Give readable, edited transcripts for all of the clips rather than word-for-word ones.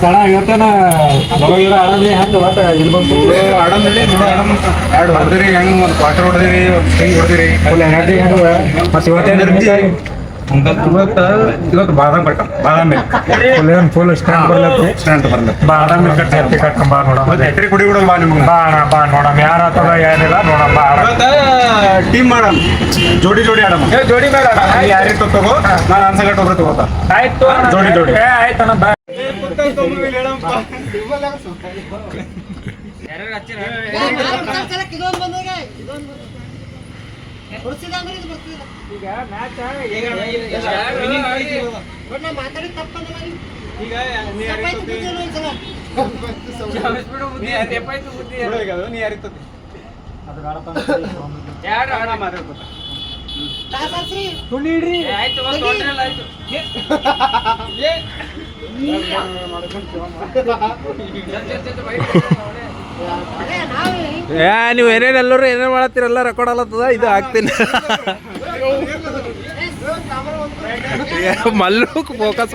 ಅಣ್ಣ ಇವತ್ತೇನ ಆಡಮ್ರಿ ಹಂಗೆ ಒಟ್ಟು ಇಲ್ಲಿ ಬಂದು ಆಡಮ್ರಿ ಎರಡು ಹೊಡೆದಿರಿ ಹೆಂಗೆ ಒಂದು ಕ್ವಾರ್ಟರ್ ಹೊಡೆದಿರಿ ಒಂದು ಸ್ವಿಂಗ್ ಹೊಡೆದಿರಿ ಫುಲ್ ಎನರ್ಜಿ ಹೆಂಗೆ ಮತ್ತು ಇವತ್ತೇನು ಇವತ್ತು ಬಾದಾಮ್ ಕಟ್ಟ ಬಾದಾಮ್ ಮಿಲ್ಕ್ ಫುಲ್ ಸ್ಟ್ಯಾಂಡ್ ಬರ್ಲತ್ತಿ ಬಾದಾಮ್ ಮಿಲ್ಕ್ ಎತ್ತಿ ಕಟ್ಕೊಂಬ ನೋಡಮ್ಮ ಎಕರೆ ಕುಡಿ ಬಿಡೋದು ಬಾ ನಿಮ್ಗೆ ಬಾ ನೋಡಮ್ಮ ಯಾರ ಅಥವಾ ಏನಿಲ್ಲ ನೋಡಮ್ಮ ಟೀಮ್ ಮಾಡಮ್ ಜೋಡಿ ಆಡಮ್ಮ ಜೋಡಿ ಬೇಡ ಯಾರಿತ್ತು ತಗೋ ನಾನು ಅನ್ಸಗಟ್ಟು ಒಬ್ರು ತಗೋತಾ ಆಯ್ತು ಜೋಡಿ ಆಯ್ತಣ್ಣ ಬಾ ಈಗ ಮ್ಯಾಚ್ ಮಾತಾಡಿ ತಪ್ಪಂದ್ರೆ ನೀ ಯಾರಿತ್ತು ನೀವು ಏನೇನೆಲ್ಲರೂ ಏನೇನು ಮಾಡತ್ತೀರಲ್ಲ ರೆಕಾರ್ಡ್ ಅಲ್ಲತ್ತದ ಇದು ಹಾಕ್ತೀನಿ ಮಲ್ಲು ಫೋಕಸ್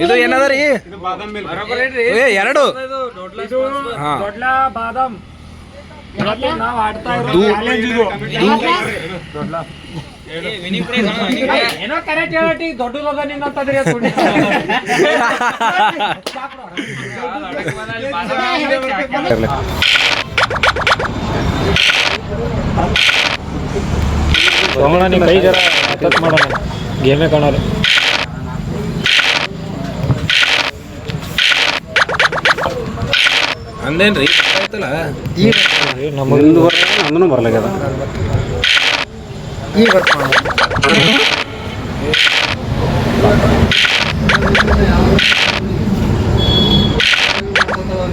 ಇದು ಏನದ ರೀ ಎರಡು ದೊಡ್ಡ ಬಾದಾಮ್ ನಾವು ಆಡ್ತಾ ಏನೋ ಕರೆಕ್ಟ್ ಹೇಳಿ ದೊಡ್ಡದ ನಿನ್ನಂತದ್ರಿ ಕೈ ಜರ ಮಾಡೋಣ ಗೇಮೇ ಕಾಣೋರು ಅಂದೇನ್ರಿ ಆಯ್ತಲ್ಲ ನಮ್ಮನ್ನು ಬರ್ಲಾಗ್ಯದ ಈಗ ಬರ್ತ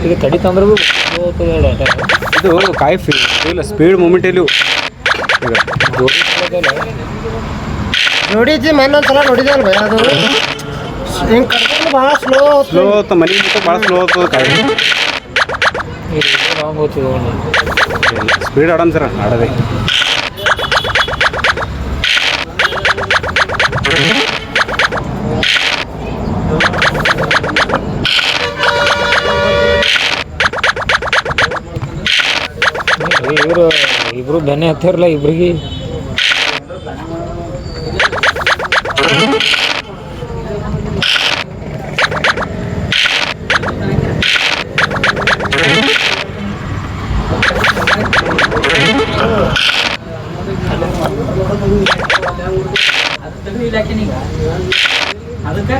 ಇದು ಕಡಿತಂದ್ರೂ ಇದು ಕಾಯಿ ಇಲ್ಲ ಸ್ಪೀಡ್ ಮೂಮೆಂಟ್ ಇಲ್ಲಿ ನೋಡಿದ್ವಿ ಮೊನ್ನೊಂದ್ಸಲ ನೋಡಿದ್ವಲ್ಲ ಭಯ ಅದು ಹಿಂಗೆ ಕಡ್ಕೊಂಡು ಭಾಳ ಸ್ಲೋ ಹೋಗ್ತ ಮನೆ ಭಾಳ ಸ್ಲೋ ಹೋಗ್ತದೆ ಕಾಯಿ ಸ್ಪೀಡ್ ಆಡಮ್ ಸರ ಆಡೋದೇ ಇಬ್ರು ಬೆನ್ನೆ ಹತ್ತಿರಲ್ಲ ಇಬ್ರಿಗೆ ಅದಕ್ಕೆ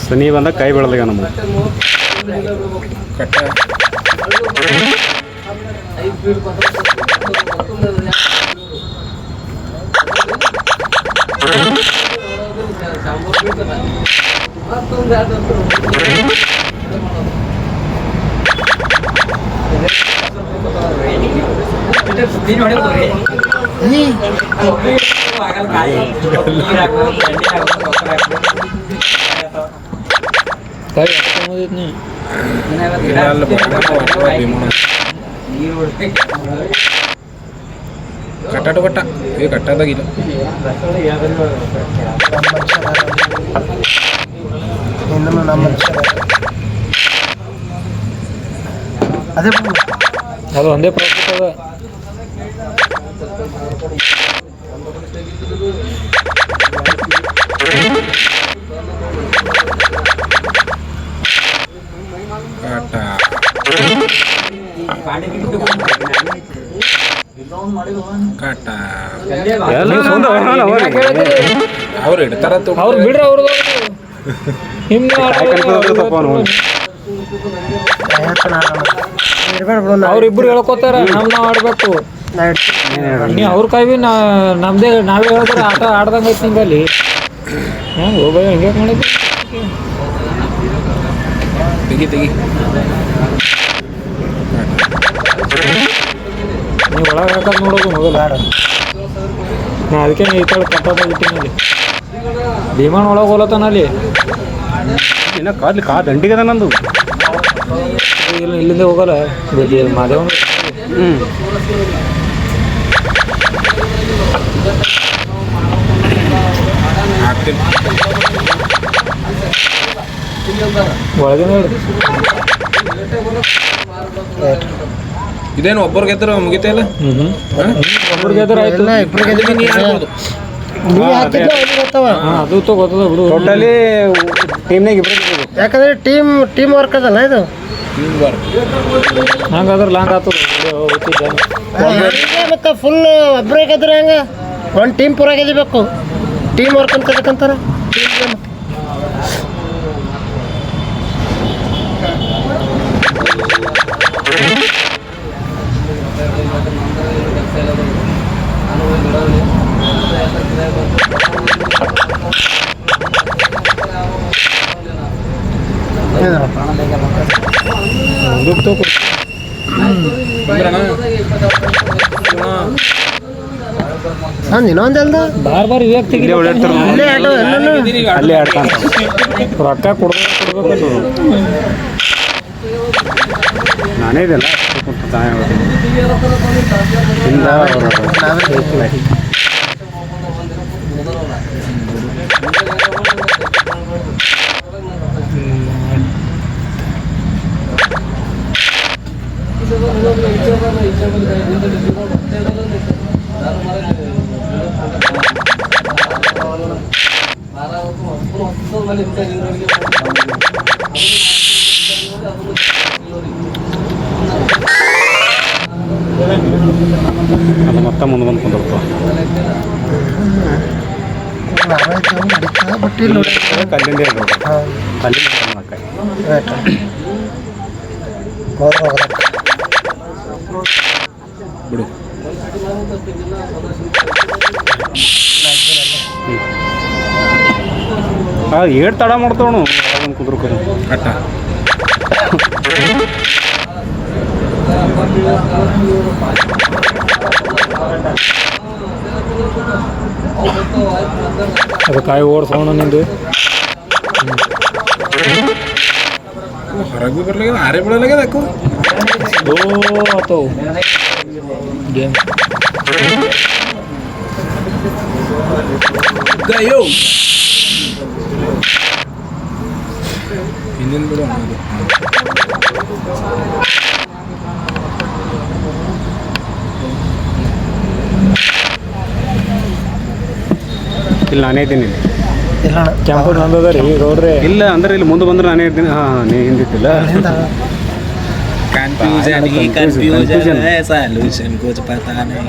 ಸನಿ ಬಂದಾಗ ಕೈ ಬೆಳೆದಾಗ ನಮ್ಮ ಕಟ್ಟ ಕಟ್ಟಾಟ ಕಟ್ಟ ಈ ಕಟ್ಟದಾಗಿಲ್ಲ ಅದೇ ಅದು ಒಂದೇ ಪ್ರಾಫಿಟ್ ಅದ ಅವ್ರು ಇಡ್ತಾರ ಅವ್ರು ಬಿಡ್ರಿ ಅವ್ರದ್ದು ಅವ್ರಿಬ್ರು ಹೇಳ್ಕೊತಾರ ನಾವ್ ಆಡ್ಬೇಕು ನೀ ಅವ್ರ ಕೈವಿ ನಮ್ದೇ ನಾವೇ ಹೇಳಿದ್ರೆ ಆಟ ಆಡ್ದಂಗೆ ಐತಿ ನಿಂಬಲ್ಲಿ ಹೆಂಗೆ ಹೋಗ ಹೆಂಗೆ ಮಾಡಿದ್ವಿ ತೆಗಿ ನೀವು ಒಳಗೆ ಹಾಕೋದು ನೋಡೋದು ಮೊದಲು ಬೇಡ ನಾ ಅದಕ್ಕೆ ಈ ಕಡೆ ಕಟ್ಟೋದ ಬಿಟ್ಟಿನಲ್ಲಿ ಭೀಮಣ್ಣ ಒಳಗೆ ಹೋಲತ್ತಾನ ಅಲ್ಲಿ ಇನ್ನ ಕಾ ದಂಡಿಗದ ನಂದು ಇಲ್ಲಿಂದ ಹೋಗಲ್ಲ ಮಾದೇವನ ಒಳಗಿನ ಇದೇನು ಒಬ್ಬರು ಗೆದ್ದರು ಮುಗಿತಾ ಇಲ್ಲ ಒಬ್ಬರು ಗೆದ್ರೆ ಆಯ್ತು ಇಬ್ರು ಗೆದ್ದಿದ್ದು ನೀ ಹಾಕಿದ್ನ ಅವ್ನಿಗೆ ಗೊತ್ತವ. ಹಾಂ ಅದು ಗೊತ್ತದ ಬಿಡು ಟೋಟಲಿ ಟೀಮ್ನಾಗ ಇಬ್ಬರು ಯಾಕಂದ್ರೆ ಟೀಮ್ ವರ್ಕ್ ಅದಲ್ಲ ಇದು ಹಂಗಾದ್ರೆ ಲಾಂಗ್ ಆಗ್ತದೆ ಮತ್ತೆ ಫುಲ್ ಒಬ್ಬರೇ ಗೆದ್ರೆ ಹಂಗೆ ಒಂದು ಟೀಮ್ ಪೂರ ಗೆದಿಬೇಕು ಟೀಮ್ ವರ್ಕ್ ಅಂತ ಅದಕ್ಕಂತಾರೆ ಟೀಮ್ ಗೇಮ್ ಇನ್ನೊಂದು ಅಲ್ದ ಬಾರ್ ವಿವೇಕ್ ತೆಗಿ ಅಲ್ಲೇ ಆಟೋ ಎಲ್ಲನೂ ಅಲ್ಲೇ ಆಡ್ತಾನೆ ರೊಕ್ಕ ಕೊಡ್ಬೇಕು ನಾನೇ ಇದೆಲ್ಲ ಅದು ಮತ್ತೆ ಮುಂದೆ ಬಂದು ಕುಂದಿರ್ತಾವ ಬಟ್ ಇಲ್ಲಿ ಕಲ್ಲಿಂದ ಕಲ್ಲಿಂದ ಬಿಡು ಏಟ್ ತಡ ಮಾಡ್ತಾವನು ಕುದುರ್ಕೊಂಡು ಕಟ್ಟ ಅದು ಕಾಯಿ ಓಡಿಸೋಣ ನಿಂದು ಹೊರಗೆ ಬರ್ಲಾಗ ಆರೇ ಬೀಳಲಾಗ್ಯದ ಯಾಕೋ ಸ್ಲೋ ಆತವು ಗೇಮ್ ಅಯ್ಯೋ ಹಿಂದಿನ ಬಿಡು ಅನ್ನೋದು ಇಲ್ಲಿ ನಾನೇ ಇದ್ದೀನಿ ಇಲ್ಲ ಕೆಂಪು ನಂದದ ರೀ ಗೌಡ್ರೆ ಇಲ್ಲ ಅಂದ್ರೆ ಇಲ್ಲಿ ಮುಂದೆ ಬಂದ್ರೆ ನಾನೇ ಇರ್ತೀನಿ ಹಾಂ ನೀ ಹಿಂದಿತ್ತಿಲ್ಲ कन्फ्यूजन ही कन्फ्यूजन है सॉल्यूशन कुछ पता नहीं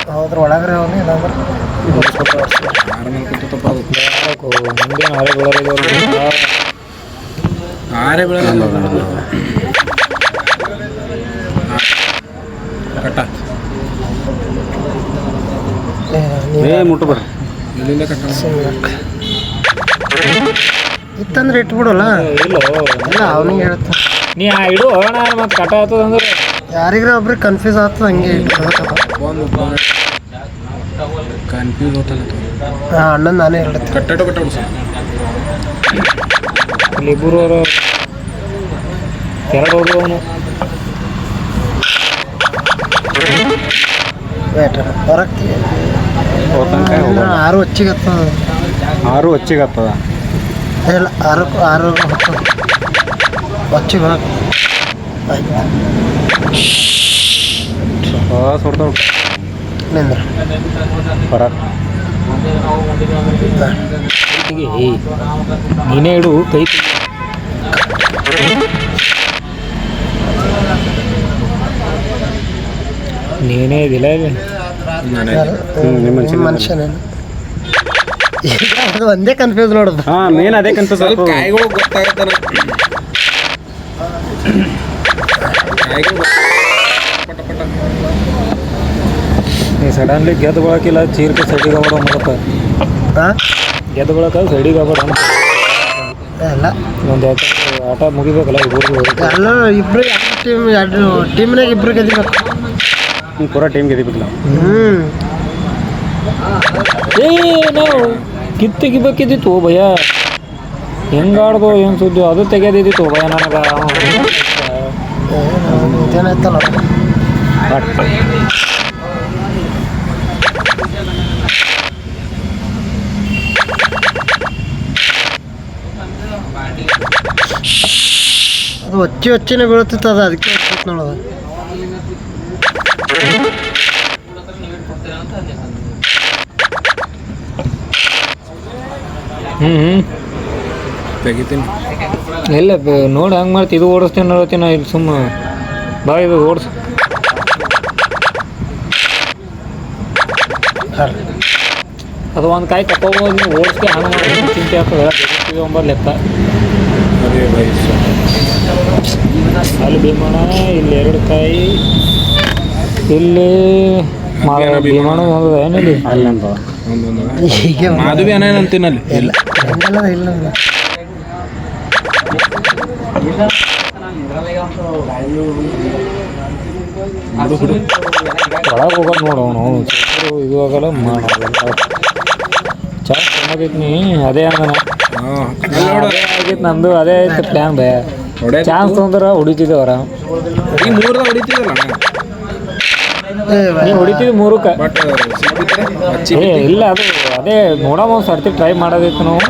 ಹೌದ್ರ ಒಳಗ್ರೆ ಅವನು ಇಲ್ಲಾಂದ್ರೆ ಆರ್ಮಲ್ ಕೂತಪ್ಪ ಮುಂದೇನು ಹಾರೆ ಬೀಳಲ್ಲ ಆರೇ ಬೀಳಲ್ಲ ಕಟ್ಟ ಮುಟ್ಟು ಬರ್ರಿ ಇಲ್ಲಿಂದ ಕಟ್ಟ ಇತ್ತಂದ್ರೆ ಇಟ್ಬಿಡಲ್ಲ ಇಲ್ಲ ಇಲ್ಲ ಅವನಿಗೆ ಹೇಳ್ತ ನೀ ಆ ಇಡು ಹೋಗೋಣ ಮತ್ತೆ ಕಟ್ಟ ಆಗ್ತದ ಅಂದ್ರೆ ಯಾರಿಗ್ರ ಒಬ್ರಿಗೆ ಕನ್ಫ್ಯೂಸ್ ಆಗ್ತದೆ ಹಂಗೆ ಒಂದು ಕನ್ಫ್ಯೂಸ್ ಹೋತಲ್ಲ ಅಣ್ಣನ ನಾನೇ ಹೇಳ್ತೀನಿ ಕಟ್ಟಾಟೋ ಕಟ್ಟಾಡು ಸರ್ ಇಲ್ಲಿ ಇಬ್ಬರು ಎರಡು ಹೋದ್ರು ಅವನು ಹೊರಕ್ಕೆ ಆರು ಹೆಚ್ಚಿಗೆ ಹತ್ತದ 6 ಹೆಚ್ಚಿಗೆ ಆಗ್ತದ ಇಲ್ಲ ಆರು ಹತ್ತದ ಹೆಚ್ಚಿಗೆ ಬರಕ್ಕೆ ಸುಡ್ತಾವ ನಿಂದ್ರ ಹೊರಗೆ ನೀನೇ ಇಡು ಕೈ ನೀನೇ ಇದಿಲ್ಲ ಇಲ್ಲಿ ನಿಮ್ಮ ಮನುಷ್ಯನೇನು ಅದು ಒಂದೇ ಕನ್ಫ್ಯೂಸ್ ನೋಡೋದು ಹಾಂ ಮೇನ್ ಅದೇ ಕನ್ಫ್ಯೂಸ್ ಸ್ವಲ್ಪ ಕಾಯಿಗಳು ಗೊತ್ತಾಗತ್ತಾನ ಕಾಯಿಗಳು ಪಟ ಪಟ ನೀ ಸಡನ್ಲಿ ಗೆದ್ದು ಬಳಕಿಲ್ಲ ಚೀರ್ಕೆ ಸೈಡಿಗೆ ಆಗ್ಬೇಡ ಮೂಲಕ ಹಾಂ ಗೆದ್ದು ಬಳಕ ಸೈಡಿಗೆ ಆಗ್ಬೇಡ ಎಲ್ಲ ಒಂದು ಆಟ ಮುಗಿಬೇಕಲ್ಲ ಇಬ್ಬರು ಎಲ್ಲ ಇಬ್ರು ಎರಡು ಟೀಮ್ನಾಗ ಇಬ್ರು ಗೆದಿಬೇಕು. ಪೂರಾ ಟೀಮ್ ಗೆದಿಬೇಕಲ್ಲ. ನಾವು ಕಿತ್ತಿಗಿಬೇಕಿದ್ದಿತ್ತು ಭಯ. ಹೆಂಗಾಡ್ದು ಏನು ಸುದ್ದಿ ಅದು ತೆಗೆದಿದ್ದಿತ್ತು ಭಯ ನನಗೆ. ಇದೇನಾಯ್ತಲ್ಲ ಅದು ಹೊಚ್ಚಿನೇ ಬೀಳ್ತಿತ್ತು, ಅದು ಅದಕ್ಕೆ ಹೊಚ್ಚಿತ್ತು ನೋಡೋದು. ತೆಗಿತೀನಿ ಇಲ್ಲ ನೋಡಿ ಹಂಗೆ ಮಾಡ್ತಿ. ಇದು ಓಡಿಸ್ತೀನಿ ನೋಡ್ತೀನಿ ಇಲ್ಲಿ ಸುಮ್ಮ ಬಾ ಇದು ಓಡಿಸ್. ಅದು ಒಂದು ಕಾಯಿ ತಗೋಬೋದು ನೀವು ಓಡಿಸ್ಕೆ ಹಂಗೆ ಮಾಡಿ ಚಿಂತೆ ಆಗ್ತದೆ. ಒಂಬತ್ತು ಲೆಕ್ಕ ಅಲ್ಲಿ ಭೀಮಣ, ಇಲ್ಲಿ 2 ಕಾಯಿ, ಇಲ್ಲಿ ಭೀಮಣ ಏನಿಲ್ಲ ಅಲ್ಲಂತ ಹೀಗೆ ಮಾಧವಿ ಏನೇನಂತೀನಲ್ಲಿ ಇಲ್ಲ ಇಲ್ಲ ಒಳಗೆ ಹೋಗೋದು ನೋಡು ಅವನು ಇದು ಆಗಲ್ಲ ಮಾಡೋಲ್ಲ. ಚಾನ್ಸ್ ಚೆನ್ನಾಗೈತಿ ನೀ ಅದೇ ಅಂದನ ಆಗೈತಿ ನಂದು ಅದೇ ಐತೆ ಪ್ಲ್ಯಾನ್ ಭಯ. ಚಾನ್ಸ್ ತೊಂದ್ರೆ ಹೊಡಿತಿದ್ದೇವರ ಈ 3 ಹೊಡಿತಿದ್ದಲ್ಲ ನೀವು ಹೊಡಿತಿದ್ವಿ 3ಕ್ಕೆ. ಬಟ್ ಇಲ್ಲ ಅದು ಅದೇ ನೋಡಮ್ಮ ಒಂದು ಸರ್ತಿ ಟ್ರೈ ಮಾಡೋದಿತ್ತು ನಾವು.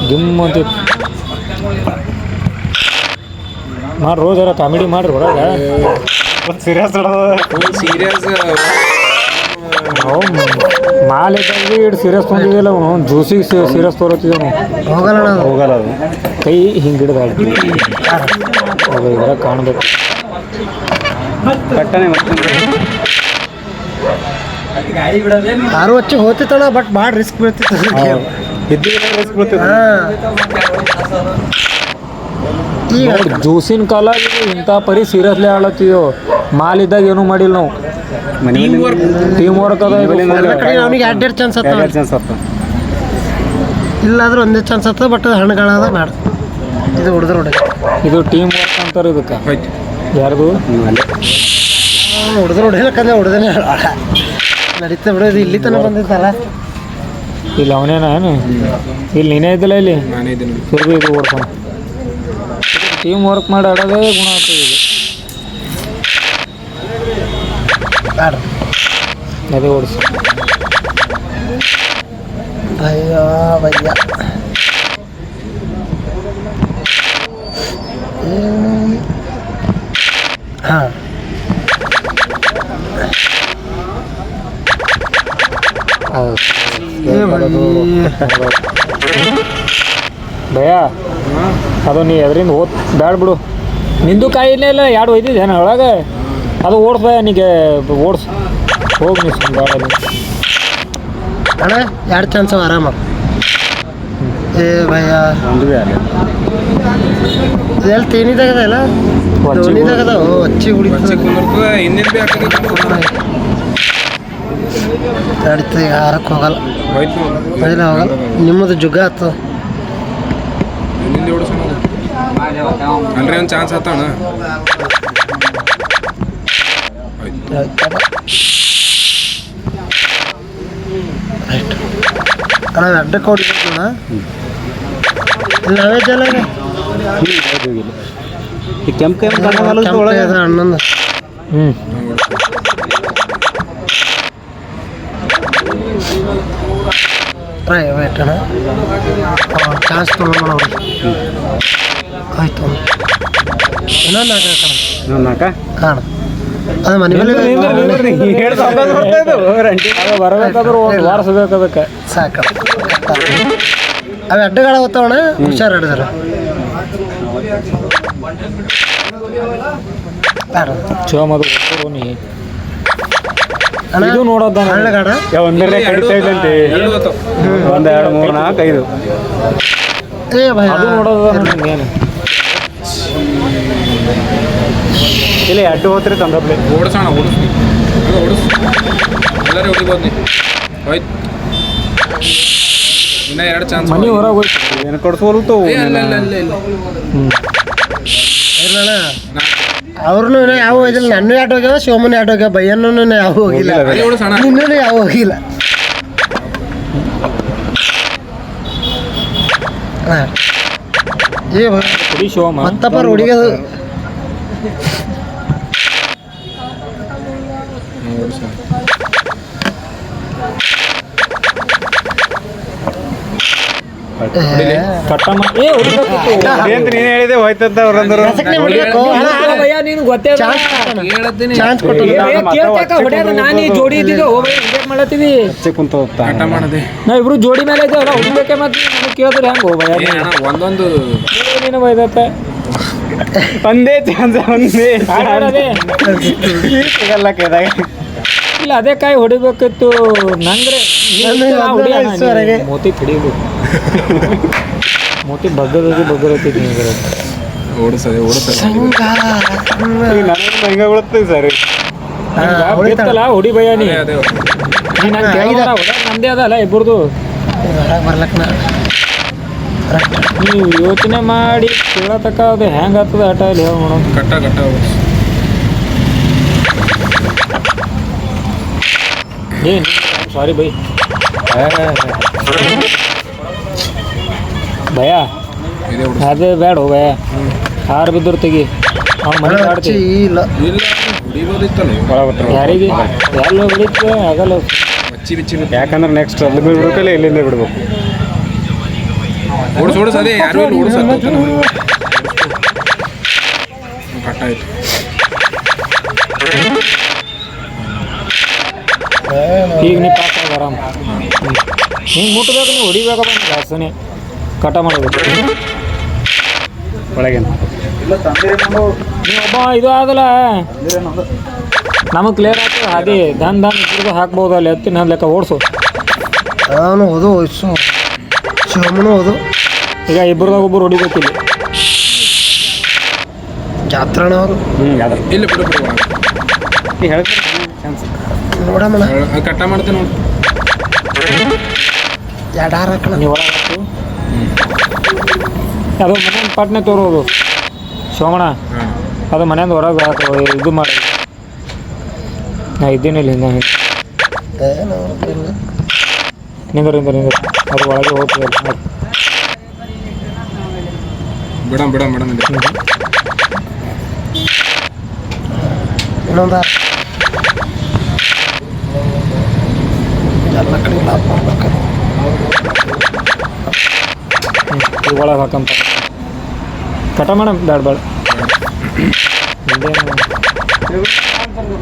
ಗಿಮ್ ಅಂತಿತ್ತು ಮಾಡಿ ರೋಜಾರ ಕಾಮಿಡಿ ಮಾಡ್ರಿ ಹೊರಗೆ. ಸೀರಿಯಸ್ ಸೀರಿಯಸ್ ನಾವು ಮಾಲಿದ್ದಾಗ ಇಟ್ಟು ಸೀರಿಯಸ್ ತೊಗೊಂಡಿದ್ದಿಲ್ಲ ಅವನು. ಜ್ಯೂಸಿಗೆ ಸೀರಿಯಸ್ ತೋರತ್ತಿದ್ದೆ ನಾವು. ಹೋಗಲ್ಲ ಅದು ಕೈ ಹಿಂಗೆ ಹಿಡಿದ ಇದರ ಕಾಣಬೇಕು. ಯಾರು ಹಚ್ಚಿ ಹೋಗ್ತಿತ್ತಣ್ಣ, ಬಟ್ ಭಾಳ ರಿಸ್ಕ್ ಬೀಳ್ತಿತ್ತು. ಈಗ ಜ್ಯೂಸಿನ ಕಾಲ ಇಂಥ ಪರಿ ಸೀರಿಯಸ್ಲಿ ಆಡ್ಲತ್ತಿದ್ದೆವು. ಮಾಲಿದ್ದಾಗ ಏನೂ ಮಾಡಿಲ್ಲ ನಾವು. ಟೀಮ್ ವರ್ಕ್ ಅದ. ಅವನಿಗೆ 2 ಚಾನ್ಸ್ ಹತ್ತ, ಇಲ್ಲಾದ್ರೂ ಒಂದೇ ಚಾನ್ಸ್ ಹತ್ತ. ಬಟ್ ಹಣ್ಣುಗಳದ ಬೇಡ, ಇದು ಹೊಡೆದ್ರೆ ಇದು ಟೀಮ್ ವರ್ಕ್ ಅಂತಾರೆ ಇದಕ್ಕೆ. ಯಾರ್ದು ಹೊಡೆದ್ರೆ ಹೊಡಿಲಕ್ಕಂದ್ರೆ ಹೊಡೆದೇನೆ ನಡೀತಾ ಬಿಡೋದು. ಇಲ್ಲಿ ತನಕ ಬಂದಿತ್ತಲ್ಲ. ಇಲ್ಲಿ ಅವನೇನ ಏನು ಇಲ್ಲಿ ನೀನೇ ಇದ್ದಿಲ್ಲ ಇಲ್ಲಿ ನಾನೇ ಇದ್ದೀನಿ. ಸುರ್ಬಿ ಇದು ಓಡ್ಕೊಂಡು ಟೀಮ್ ವರ್ಕ್ ಮಾಡಿ ಆಡೋದೇ ಗುಣ ಆಗ್ತದೆ ಇದು. ಅದೇ ಓಡಿಸಿ ಭಯ್ಯ ಭಯ್ಯ ಹಾಂ ಭಯ ಅದು ನೀ ಎದರಿಂದ ಬ್ಯಾಡ ಬಿಡು. ನಿಂದು ಕಾಯಿನೇ ಇಲ್ಲ 2 ಒಯ್ದಿದ್ದೆ ನಾನು ಒಳಗೆ. ಅದು ಓಡಿಸ್ ಭಯ ನೀಗೆ ಓಡಿಸ್ ಹೋಗಿ ನೀ ಬ್ಯಾಡ ಅಣ್ಣ 2 ಚಾನ್ಸ್ ಅವ ಆರಾಮ. ಏ ಭಯ್ಯ ಇದೆಲ್ಲ ತೇನಿದಾಗದ ಇಲ್ಲ ಧೋನಿದಾಗದ ಹಚ್ಚಿ ಕುಂದಿರ್ತದೆ ಹಿಂದಿನ ಬಿ ನಡೀತದೆ. ಯಾರಕ್ಕೆ ಹೋಗಲ್ಲ, ಹೋಯ್ತು ಮೊದಲೇ ಹೋಗಲ್ಲ. ನಿಮ್ಮದು ಜುಗ್ಗ ಆಯ್ತು. ಹಿಂದಿಂದ ಓಡಿಸೋಣ ಅಲ್ರಿ ಒಂದು ಚಾನ್ಸ್ ಆತಣ್ಣ. ರೈಟ್ ಅಣ್ಣ ಅಡ್ಡಕ್ಕೆ ಹೊಡಿಬೇಕು ನೋಡ. ಇಲ್ಲಿ ನಾವೇ ಜಲ ಕೆಂಪು ಅಣ್ಣಂದು ಪ್ರೈವೇಟ್ ಅಣ್ಣ ಚಾನ್ಸ್ ತೊಗೊಂಡು ನೋಡಿ. ಆಯ್ತು ಇನ್ನೊಂದು 4 ಹಾಂ ಅದು ಮನೆ ಮೇಲೆ ಬರಬೇಕಾದ್ರೂ ಒಂದು ವಾರಿಸ್ಬೇಕು ಅದಕ್ಕೆ ಸಾಕು. ಅವು ಅಡ್ಡಗಳ ಹೋಗ್ತಾವಣ್ಣ, ಹುಷಾರು ಹಿಡಿದಾರೆ. ಚೋ ಮದು ನೀ ಇದು ನೋಡೋದ ಹಳ್ಳಗಾಡ ಒಂದರೇ ಕಡಿತಾ ಇದ್ದಂತೆ 1 2 3 4 5 ಏ ಭಯ ಅದು ನೋಡೋದ ಏನು ಇಲ್ಲಿ ಅಡ್ಡು ಹೋತ್ರಿ ತಂದಪ್ಲೆ ಓಡಿಸೋಣ ಓಡಿಸ್ ಎಲ್ಲರೂ ಹೊಡಿಬೋದು ನೀ. ಹೋಯ್ತು ಇನ್ನೂ 2 ಚಾನ್ಸ್. ಮನೆ ಹೊರಗೆ ಹೋಯ್ತು ಏನು ಕೊಡ್ಸೋಲ್ತು. ಇಲ್ಲ ಇಲ್ಲ ಇಲ್ಲ ಇಲ್ಲ ಇಲ್ಲಣ್ಣ ಅವ್ರನ್ನೂ ಯಾವ ಹೋಗಿಲ್ಲ, ನನ್ನ ಆಟ ಹೋಗ್ಯಾವ, ಶಿವಮನ ಆಟ ಹೋಗ್ಯಾವ, ಬಯ್ಯನ್ನೂ ಯಾವ ಹೋಗಿಲ್ಲ, ನಿನ್ನೂ ಯಾವ ಹೋಗಿಲ್ಲ. ಹುಡಿ ಶಿವಮ್ಮ ಮತ್ತಪ್ಪ ಹುಡುಗದು ಕಟ್ಟಮ್ಮ ಏ ಹೊಡಿಬೇಕಿತ್ತು. ನೀನು ಹೇಳಿದೆ ಹೋಯ್ತಂತ ಅವ್ರಂದ್ರು. ಭಯ್ಯ ನೀನು ಗೊತ್ತೇ ಅದ. ಚಾನ್ಸ್ ಕೊಟ್ಟು ಕೇಳ್ತಾಕ ಹೊಡ್ಯಾದ ನಾನು ಈ ಜೋಡಿ ಇದ್ದಿದ್ದು ಹಿಂಗೆ ಮಾಡತ್ತೀವಿ. ನಾ ಇಬ್ರು ಜೋಡಿ ಮೇಲೆ ಇದ್ದೇವಲ್ಲ ಹೊಡಿಬೇಕೆ ಮತ್ತೆ ನನಗೆ ಕೇಳಿದ್ರೆ ಹೆಂಗೆ ಭಯ್ಯ ಒಂದೊಂದು ನೀನು ಬೈದತ್ತ ಒಂದೇ ಚಾನ್ಸ್ ಒಂದೇ ಅದೇ ಸಿಗಲ್ಲ ಕೈದಾಗ. ಇಲ್ಲ ಅದೇ ಕಾಯಿ ಹೊಡಿಬೇಕಿತ್ತು ನಂಗ್ರೆ ಮೋತಿ ಕಡಿಬೇಕು ಮೋತಿ ಬಗ್ಗರತಿ ಓಡಿಸದೆ ಹಿಂಗ ಬೀಳುತ್ತೆ ಸರ್. ಹೊಡಿತಲ್ಲ ಹೊಡಿ ಭಯ ನೀ ನಂದೇ ಅದಲ್ಲ ಇಬ್ಬರದು. ಬರ್ಲಕ್ಕ ನೀವು ಯೋಚನೆ ಮಾಡಿ ಕೇಳತಕ್ಕ ಅದು ಹೆಂಗೆ ಆಗ್ತದೆ ಆಟ ಇಲ್ಲಿ ಹೇಳಿ ನೋಡೋಣ. ಕಟ್ಟ ಏನು ಸಾರಿ ಬೈ ಭಯ ಅದೇ ಬೇಡ ಭಯ ಹಾರು ಬಿದ್ದರು ತೆಗಿ ಅವ್ನು ಮನೆ ಆಡ್ತೀವಿ ಇಲ್ಲ ಇಲ್ಲ ಹೊಡಿಬೋದಿತ್ತಲ್ಲ ಯಾರಿಗೆ ಎಲ್ಲ ಬಿಡಿತ್ತು ಆಗಲ್ಲ. ಬಿಚ್ಚಿ ಯಾಕಂದ್ರೆ ನೆಕ್ಸ್ಟ್ ಅಲ್ಲಿ ಬಿಡ್ಬೇಕಲ್ಲ ಇಲ್ಲಿಂದ ಬಿಡ್ಬೇಕು. ಓಡಿಸ್ ಅದೇ ಯಾರು ಓಡಿಸ ಕಟ್ಟಾಯ್ತು. ಈಗ ನೀ ಪಾಸ್ ಆಗ ಆರಾಮ್ ಹಿಂಗೆ ಮುಟ್ಬೇಕು ನೀವು ಹೊಡಿಬೇಕಪ್ಪ ಜಾಸ್ತಿನೇ ಕಟ ಮಾಡಬೇಕು. ಒಳಗೆ ನೀವೊಬ್ಬ ಇದು ಆಗಲ್ಲ ನಮಗೆ ಕ್ಲಿಯರ್ ಆಗ್ತದೆ ಅದೇ ದನ್ ಇಬ್ಬರಿಗೂ ಹಾಕ್ಬೋದು ಅಲ್ಲಿ ಹತ್ತಿ ನನ್ನ ಲೆಕ್ಕ ಓಡಿಸು. ನಾನು ಓದು ವಯಸ್ಸು ಶಿವಮ್ಮನೂ ಓದು ಈಗ ಇಬ್ಬರದಾಗ ಒಬ್ಬರು ಹೊಡಿಬೇಕಿಲ್ಲಿ ಜಾತ್ರಣ ಅವರು ಇಲ್ಲಿ ಬಿಡು ನೋಡಮ್ಮಣ ಕಟ್ಟ ಮಾಡ್ತೇನೆ ನೋಡಿ. ಎರಡು ಹಾರ ಹಾಕೋಣ ನೀವು ಒಳಗೆ ಹಾಕು ಅದು ಮನೆಯಿಂದ ಪಟ್ನೆ ತೋರೋದು ಸೋಮಣ್ಣ ಅದು ಮನೆಯಿಂದ ಹೊರಗೆ ಹಾಕು ಇದು ಮಾಡಿ ನಾ ಇದ್ದೀನಿ ಇಲ್ಲಿ ಹಿಂದೆ ನಿಂದರು ಅದು ಒಳಗೆ ಹೋಗ್ತದೆ ಬಿಡ ಇನ್ನೊಂದು ಎಲ್ಲ ಕಡೆ ಲಾಭ ಮಾಡ್ಬೇಕು. ಈಗ ಒಳಗೆ ಹಾಕಂತ ಕಟ ಮಾಡ ಬೇಡ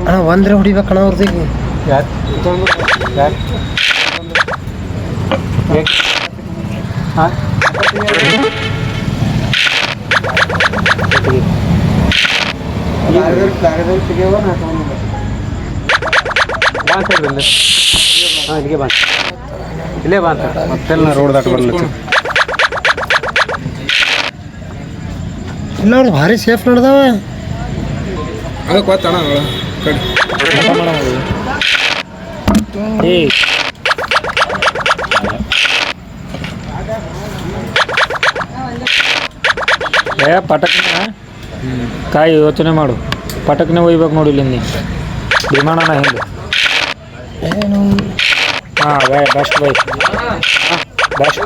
ಅಣ್ಣ ಒಂದ್ರೆ ಹೊಡಿಬೇಕಣ್ಣ ಅವ್ರದ್ದು. ಹಾಂ ಇಲ್ಲಿಗೆ ಬಾ ಇಲ್ಲೇ ಬಾ ಅಂತ ಮತ್ತೆಲ್ಲ ರೋಡ್ ದಾಟ ಬರಲ್ಲ. ಇಲ್ಲ ಅವ್ರು ಭಾರಿ ಸೇಫ್ ನಡೆದಾವ. ಅದಕ್ಕೆ ಗೊತ್ತಣ್ಣ ಕಡೆ ಕಟ ಮಾಡ ಏ ಪಟಕ್ನ ಕಾಯಿ ಯೋಚನೆ ಮಾಡು ಪಟಕ್ನೆ ಒಯ್ಬೇಕು ನೋಡಿ ಇಲ್ಲಿ ವಿಮಾನನ ಹಿಂದೆ. ಏನು ಹಾಂ ಬೈ ಬೆಸ್ಟ್ ಬೈ ಬೆಸ್ಟ್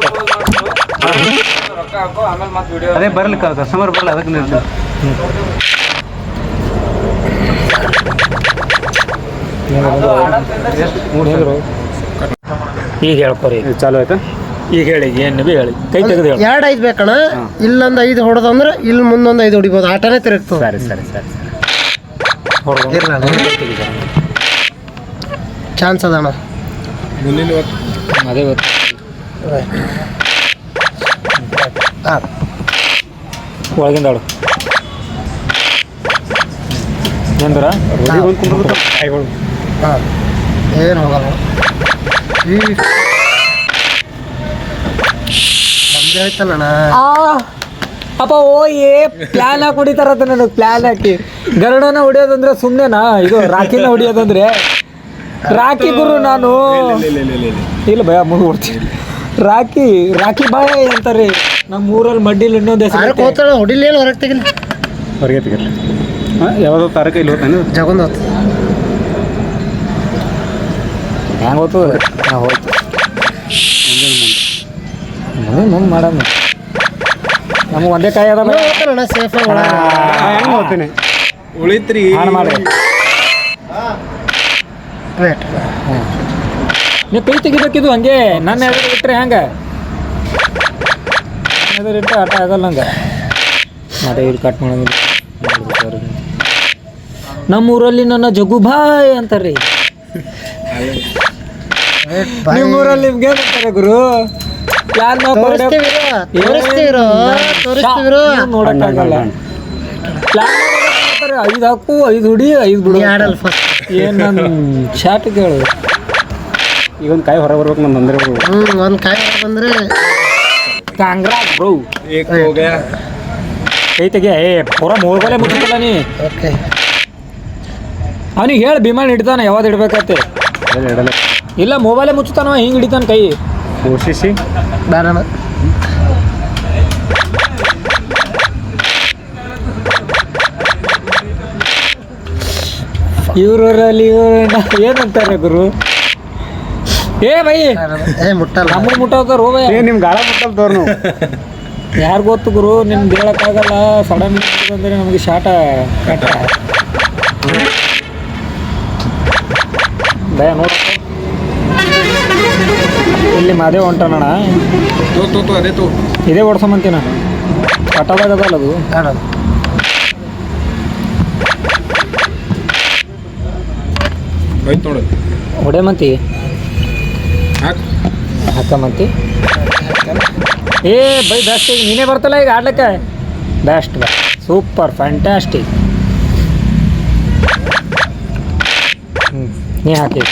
ಅದೇ ಬರ್ಲಿಕ್ಕೆ ಕಸ್ಟಮರ್ ಬರಲ್ಲ ಅದಕ್ಕೆ ನಿಲ್ತೀನಿ. ಈಗ ಹೇಳ್ಕೊರಿ ಚಾಲು ಆಯ್ತಾ? ಈಗ ಹೇಳಿ ಏನು ಭೀ ಹೇಳಿ ಕೈ ತೆಗೆದು ಹೇಳಿ. ಎರಡು ಐದು ಬೇಕಣ್ಣ. ಇಲ್ಲೊಂದು 5 ಹೊಡೆದಂದ್ರೆ ಇಲ್ಲಿ ಮುಂದೊಂದು 5 ಹೊಡಿಬೋದು. ಆಟನೇ ತಿರುಗ್ತದೆ. ಸರಿ ಇರಲ್ಲ ಚಾನ್ಸ್ ಅದಣ್ಣ. ಮುಂದಿನ ಅದೇ ಗೊತ್ತು ಒಳಗಿಂದ ಆಡು ಎಂದ್ರ ಹಾಂ ಏನು ಹೋಗಲ್ಲ. ಈ ನಮ್ದೇ ಆಯ್ತಲ್ಲಣ್ಣ. ಅಪ್ಪ ಓ ಪ್ಲಾನ್ ಹಾಕಿ ಹೊಡಿತಾರತ್ತ ನನಗೆ ಪ್ಲಾನ್ ಹಾಕಿ ಗರುಡನ ಹೊಡಿಯೋದಂದ್ರೆ ಸುಮ್ಮನೆನಾ ಇದು ರಾಖಿನ ಹೊಡಿಯೋದಂದ್ರೆ ರಾಖಿ ಗುರು ನಾನು ಇಲ್ಲ ಭಯ ಮುಂದೆ ಹೊಡ್ತೀನಿ. ರಾಖಿ ಬಾಯ ಅಂತಾರೆ ನಮ್ಮ ಊರಲ್ಲಿ ಮಡ್ಡಿಲಿ ಇನ್ನೊಂದು ಹೆಸರು ಹೊಡಿಲಿ ಏನು ಹೊರಗೆ ತೆಗಿಲಿ ಹೊರಗೆ ತೆಗಿರಿ ಯಾವ್ದೋ ತಾರಕ ಇಲ್ಲಿ ಹೋಗ್ತಾನೆ ಜಗೊಂದು ಹೊತ್ತು ಹೆಂಗೆ ಹೋಗ್ತದೆ ನಾವು ಹೋಯ್ತು ಮುಂದೆ ಮಾಡೋಣ ನಮಗೆ ಒಂದೇ ಕಾಯಿ ಅದ ಅಣ್ಣ ಸೇಫ್ ಹೆಂಗೆ ಹೋಗ್ತೀನಿ ಉಳಿತ್ರಿ ಹಾಳು ಮಾಡಿ ವೇಟ್ ನೀವು ಕೈ ತೆಗಿಬೇಕಿದು ಹಂಗೆ ನನ್ನ ಎದುರು ಇಟ್ಟರೆ ಹೆಂಗೆ ನನ್ನ ಎದುರು ಇಟ್ಟರೆ ಆಟ ಆಗಲ್ಲ ಹಂಗೆ ಮತ್ತೆ ಇಲ್ಲಿ ಕಟ್ ಮಾಡೋದಿಲ್ಲ ನಮ್ಮೂರಲ್ಲಿ ನನ್ನ ಜಗ್ಗು ಭಾಯ್ ಅಂತಾರೆ ನಿಮ್ಮೂರಲ್ಲಿ ನಿಮ್ಗೆ ಏನಂತಾರೆ ಗುರು ಯಾರು ನಾವು ತೋರಿಸ್ತೀವಿರೋ ನೋಡಕ್ಕಾಗಲ್ಲ ಐದು ಹಾಕು 5 ಹುಡಿ 5 ಬಿಡು ಆಡಲ್ಲ ಫಸ್ಟ್ ಏನು ನನ್ನ ಶಾಟ್ ಕೇಳು ಈಗ ಒಂದು ಕಾಯಿ ಹೊರ ಬರ್ಬೇಕು ನಮ್ಮ ಅಂದ್ರೆ ಒಂದು ಕಾಯಿ ಬಂದ್ರೆ ಕಾಂಗ್ರಾಸ್ ಬ್ರೋ ಏಕ್ ಹೋಗ್ಯಾ ಕೈ ತೆಗಿಯ ಪೂರ ಮೊಬೈಲೇ ಮುಚ್ಚಿಲ್ಲ ನೀ ಓಕೆ ಅವನಿಗೆ ಹೇಳಿ ಭೀಮಣ್ಣ ಹಿಡಿತಾನೆ ಯಾವ್ದು ಹಿಡ್ಬೇಕತ್ತೆ ಇಡಲ್ಲ ಇಲ್ಲ ಮೊಬೈಲೇ ಮುಚ್ಚುತ್ತಾನ ಹಿಂಗೆ ಹಿಡಿತಾನೆ ಕೈ ಕೋಶಿಸಿ ಬೇಡ ಇವ್ರಲ್ಲಿ ಏನಂತಾರೆ ಗುರು ಏ ಬೈ ಮುಟ್ಟಲ್ಲ ನಮಗೆ ಮುಟ್ಟೋತಾರ ಹೋಗ ನಿಮ್ಮ ಗಾಳ ಮುಟ್ಟಲ್ ತೋರ್ ನಾವು ಯಾರು ಗೊತ್ತು ಗುರು ನಿಮ್ಗೆ ಹೇಳಕ್ಕಾಗಲ್ಲ ಸಡನ್ ಅಂದರೆ ನಮಗೆ ಶಾಟ ಕಟ್ಟ ಭಯ ನೋಡಪ್ಪ ಇಲ್ಲಿ ಮಾದೇ ಹೊಂಟೋಣ ತೋ ಅದೇ ತೋ ಇದೇ ಓಡ್ಸಂಬಂತೀನ ಕಟ್ಟೋದಾಗ ಅದಲ್ಲ ಅದು ಹೋಯ್ತು ನೋಡು ಹೊಡೆ ಮಂತಿ ಹಾಕ್ ಹಾಕ ಮಂತಿ ಏ ಬೈ ಬೆಸ್ಟ್ ಈಗ ನೀನೇ ಬರ್ತಲ್ಲ ಈಗ ಆಡ್ಲಿಕ್ಕೆ ಬೆಸ್ಟ್ ಬೈ ಸೂಪರ್ ಫ್ಯಾಂಟಾಸ್ಟಿಕ್ ನೀ ಹಾಕಿ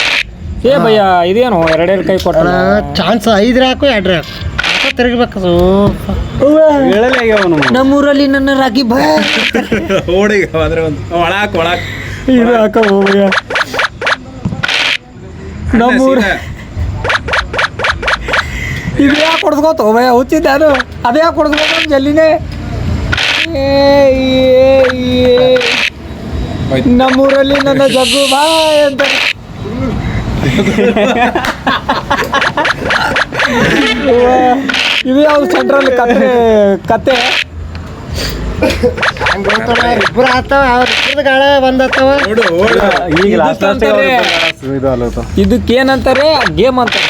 ಏ ಭಯ್ಯ ಇದೇನು ಎರಡೆರಡು ಕೈ ಕೊಟ್ಟ ಚಾನ್ಸ್ 5 ಹಾಕು 2 ಹಾಕು ತಿರುಗಬೇಕು ಹೇಳಲೇ ಆಗ್ಯಾವ ನಾವು ನಮ್ಮೂರಲ್ಲಿ ನನ್ನ ರಾಗಿ ಭಯ ಓಡಿಗ ಆದ್ರೆ ಒಂದು ಒಳಾಕ್ ಇದು ಹಾಕ ಹೋಗ್ಯ ನಮ್ಮೂರ ಇದು ಯಾಕೆ ಕೊಡ್ಸ್ಕೊತ ಭಯ ಹುಚ್ಚಿದ್ದೆ ಅದು ಅದೇ ಯಾಕೆ ಕೊಡ್ಸ್ಕೊತ ಜಲ್ಲಿನೇ ನಮ್ಮೂರಲ್ಲಿ ನನ್ನ ಜಗ್ಗು ಬಾಯ್ ಅಂತ ಇದು ಯಾವ್ದು ಸೆಂಟ್ರಲ್ಲಿ ಕತೆ ಇಬ್ಬರು ಆತಾವ ಅವ್ರ ಇಬ್ಬರದ ಗಾಳ ಬಂದತ್ತವ ಓಡು ಈಗ ಲಾಸ್ಟ್ ಇದು ಅಲ್ಲತ್ತ ಇದಕ್ಕೇನಂತಾರೆ ಗೇಮ್ ಅಂತಾರೆ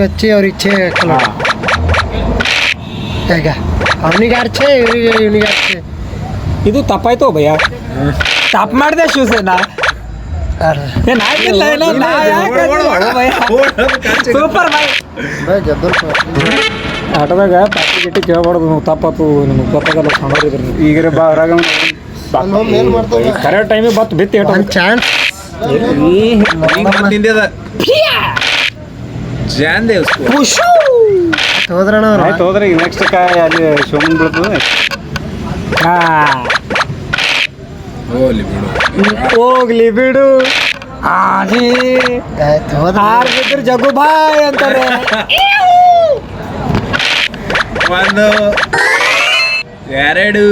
వచ్చి ಅವ್ರ ಇಚ್ಛೆ ಈಗ ಅವನಿಗೆ ಆಡ್ಚೆ ಇವನಿಗೆ ಆಡ್ಚೆ ಇದು ತಪ್ಪಾಯ್ತು ಭಯ್ಯ ತಪ್ಪು ಮಾಡಿದೆ ಶಿವಸೇನಾ ಸೂಪರ್ ಬಾಯ್ ಆಟದಾಗ ಪಾಟಿ ಗಿಟ್ಟಿ ಕೇಳ್ಬಾರ್ದು ನೀವು ತಪ್ಪತ್ತು ನಿಮ್ಗೆ ಗೊತ್ತಾಗಲ್ಲ ಸಣ್ಣವ್ರಿದ್ರಿ ಈಗ ಬಾ ಹೊರಗ ಕರೆಕ್ಟ್ ಟೈಮಿಗೆ ಬತ್ತು ಬಿತ್ತಿ ಒಂದು ಚಾನ್ಸ್ ನಿಂದೇದ ಜಾನ್ ದೇವ್ ಹೋದ್ರಣ ಅವ್ರು ಆಯ್ತು ಹೋದ್ರೆ ಈಗ ನೆಕ್ಸ್ಟ್ ಕಾಯಿ ಅಲ್ಲಿ ಶಿವಮನ್ ಬೀಳ್ತದೆ ಹೋಗ್ಲಿ ಬಿಡು ಹೋಗ್ಲಿ ಬಿಡು ಆಯ್ತು ಹೋದ್ರ ಆರ್ಬಿದ್ರು ಜಗ್ಗು ಬಾಯ್ ಅಂತಾರೆ ಒಂದು ಎರಡು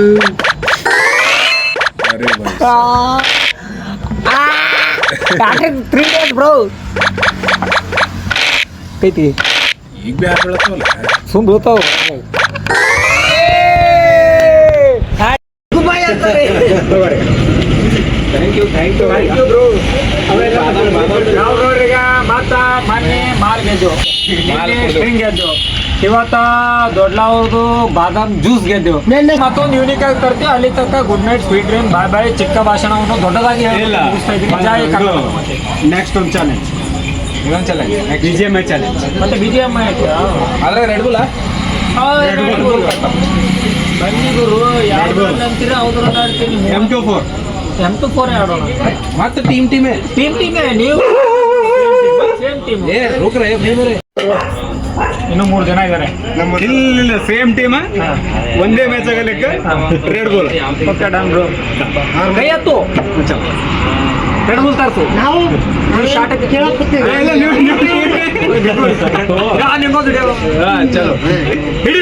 ಅರೆ ಬಾಯ್ 3 days ಬ್ರೋ ಕೈತಿ ಈಗ ಬ್ಯಾಟ್ ಬೀಳತ್ತವಲ್ಲ ಸುಮ್ ಬೀಳ್ತಾವ ಥ್ಯಾಂಕ್ ಯು ಬ್ರೋ ನಾವು ನೋಡ್ರಿಗ ಮತ್ತ ಮೊನ್ನೆ ಮಾಲ್ ಗೆದ್ದು ಸ್ಪ್ರಿಂಗ್ ಗೆದ್ದು ಇವತ್ತ ದೊಡ್ಡವ್ರದ್ದು ಬಾದಾಮ್ ಜ್ಯೂಸ್ ಗೆದ್ದು ಮತ್ತೊಂದು ಯೂನಿಕ್ ಆಗಿ ತರ್ತೀವಿ ಅಲ್ಲಿ ತನಕ good night sweet dream bye bye ಚಿಕ್ಕ ಭಾಷಣವನ್ನು ದೊಡ್ಡದಾಗಿ ಮುಗಿಸ್ತಾ ಇದ್ದೀನಿ ಜೈ ಕರ್ನಾಟಕ ನೆಕ್ಸ್ಟ್ ಒಂದು ಚಾಲೆಂಜ್ ಇದೊಂದು ಚಾಲೆಂಜ್ BGMI ಚಾಲೆಂಜ್ ಮತ್ತೆ BGMI ಐತೆ ಆದ್ರೆ ರೆಡ್ ಬುಲ್ಲ ಬನ್ನಿ ಗುರು ಯಾರು ಅಂತೀರ ಅವ್ರನ್ನ ಆಡ್ತೀನಿ M24 M24 ಆಡೋಣ ಮತ್ತೆ ಟೀಮೇ ಟೀಮೇ ನೀವು ಸೇಮ್ ಟೀಮ್ ಏ ರುಕ್ರೆ ಇನ್ನು 3 ಜನ ಇದ್ದಾರೆ ಇಲ್ಲ ಸೇಮ್ ಟೀಮ್ ಒಂದೇ ಮ್ಯಾಚ್ ಆಗಲಿಕ್ಕೆ red ball okay done bro ಕೈ ಎತ್ತು ರೆಡ್ ಬುಲ್ ತರ್ಸು ನಾವು ಶಾರ್ಟ್ ಕೇಳಕ್ಕೆ ನಿಮ್ಗೊಂದು ಚಲೋ ಹಿಡಿ